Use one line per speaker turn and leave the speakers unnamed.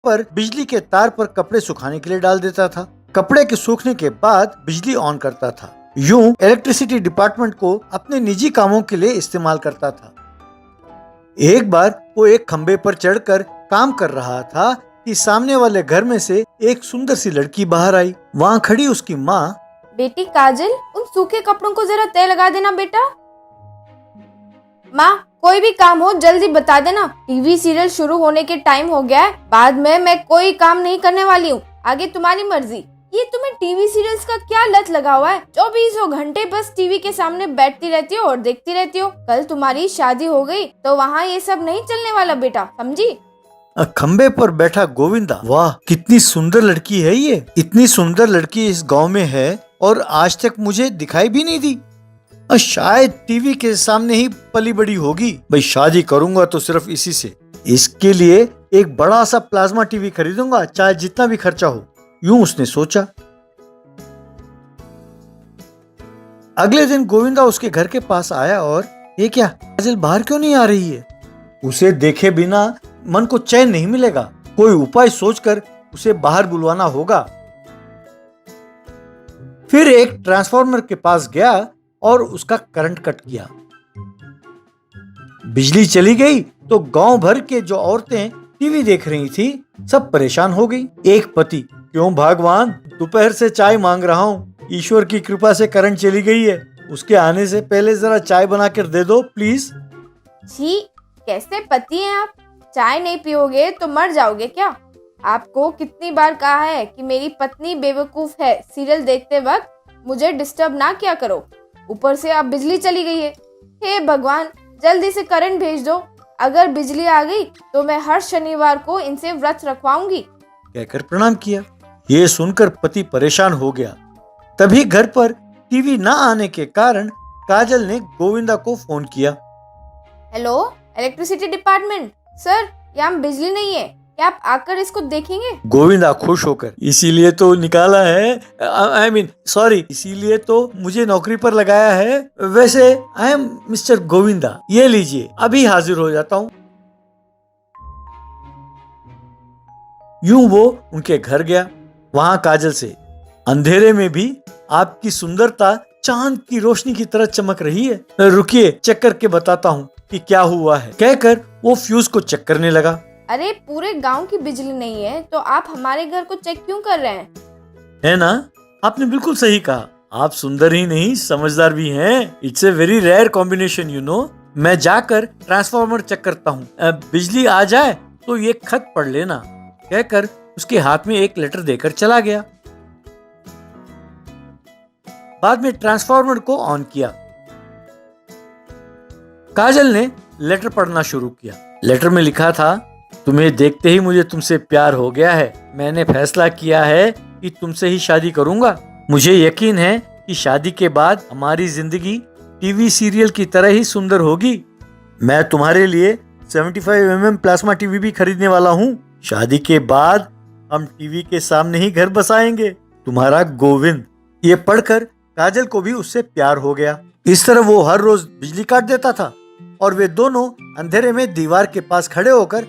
पर बिजली के तार पर कपड़े सुखाने के लिए डाल देता था। कपड़े के सूखने के बाद बिजली ऑन करता था। यूं इलेक्ट्रिसिटी डिपार्टमेंट को अपने निजी कामों के लिए इस्तेमाल करता था। एक बार वो एक खंबे पर चढ़कर काम कर रहा था कि सामने वाले घर में से एक सुंदर सी लड़की बाहर आई। वहाँ खड़ी उसकी माँ,
बेटी काजल, उन सूखे कपड़ों को जरा तय लगा देना बेटा। माँ, कोई भी काम हो जल्दी बता देना, टीवी सीरियल शुरू होने के टाइम हो गया है। बाद में मैं कोई काम नहीं करने वाली हूँ, आगे तुम्हारी मर्जी। ये तुम्हें टीवी सीरियल्स का क्या लत लगा हुआ है? 24 घंटे बस टीवी के सामने बैठती रहती हो और देखती रहती हो। कल तुम्हारी शादी हो गई तो वहाँ ये सब नहीं चलने वाला बेटा, समझी?
खंबे पर बैठा गोविंदा, वाह कितनी सुंदर लड़की है ये। इतनी सुंदर लड़की इस गांव में है और आज तक मुझे दिखाई भी नहीं दी। शायद टीवी के सामने ही पली बड़ी होगी। भाई शादी करूंगा तो सिर्फ इसी से। इसके लिए एक बड़ा सा प्लाज्मा टीवी खरीदूंगा, चाहे जितना भी खर्चा हो। यूं उसने सोचा। अगले दिन गोविंदा उसके घर के पास आया और ये क्या, काजल बाहर क्यों नहीं आ रही है? उसे देखे बिना मन को चैन नहीं मिलेगा। कोई उपाय सोचकर उसे बाहर बुलवाना होगा। फिर एक ट्रांसफार्मर के पास गया और उसका करंट कट किया। बिजली चली गई तो गांव भर के जो औरतें टीवी देख रही थी सब परेशान हो गई। एक पति, क्यों भगवान, दोपहर से चाय मांग रहा हूँ, ईश्वर की कृपा से करंट चली गई है, उसके आने से पहले जरा चाय बना कर दे दो प्लीज।
जी, कैसे पति हैं आप? चाय नहीं पियोगे तो मर जाओगे क्या? आपको कितनी बार कहा है कि मेरी पत्नी बेवकूफ है, सीरियल देखते वक्त मुझे डिस्टर्ब ना किया करो। ऊपर से अब बिजली चली गई है। हे भगवान, जल्दी से करंट भेज दो। अगर बिजली आ गई तो मैं हर शनिवार को इनसे व्रत रखवाऊंगी,
कहकर प्रणाम किया। ये सुनकर पति परेशान हो गया। तभी घर पर टीवी न आने के कारण काजल ने गोविंदा को फोन किया।
हेलो, इलेक्ट्रिसिटी डिपार्टमेंट सर, यहाँ बिजली नहीं है, क्या आप आकर इसको देखेंगे?
गोविंदा खुश होकर, इसीलिए तो निकाला है, सॉरी, इसीलिए तो मुझे नौकरी पर लगाया है। वैसे आई एम मिस्टर गोविंदा, ये लीजिए, अभी हाजिर हो जाता हूँ। यूं वो उनके घर गया। वहाँ काजल से, अंधेरे में भी आपकी सुंदरता चांद की रोशनी की तरह चमक रही है। रुकिए, चेक करके बताता हूँ कि क्या हुआ है, कहकर वो फ्यूज को चेक करने लगा।
अरे, पूरे गांव की बिजली नहीं है तो आप हमारे घर को चेक क्यों कर रहे हैं?
है ना, आपने बिल्कुल सही कहा। आप सुंदर ही नहीं, समझदार भी हैं। It's a very rare combination, you know. मैं जाकर ट्रांसफार्मर चेक करता हूँ, बिजली आ जाए तो ये खत पढ़ लेना, कहकर उसके हाथ में एक लेटर देकर चला गया। बाद में ट्रांसफार्मर को ऑन किया। काजल ने लेटर पढ़ना शुरू किया। लेटर में लिखा था, तुम्हें देखते ही मुझे तुमसे प्यार हो गया है। मैंने फैसला किया है कि तुमसे ही शादी करूंगा। मुझे यकीन है कि शादी के बाद हमारी जिंदगी टीवी सीरियल की तरह ही सुंदर होगी। मैं तुम्हारे लिए 75 प्लाज्मा टीवी भी खरीदने वाला हूँ। शादी के बाद हम टीवी के सामने ही घर बसाएंगे। तुम्हारा गोविंद। ये पढ़कर काजल को भी उससे प्यार हो गया। इस तरह वो हर रोज बिजली काट देता था और वे दोनों अंधेरे में दीवार के पास खड़े होकर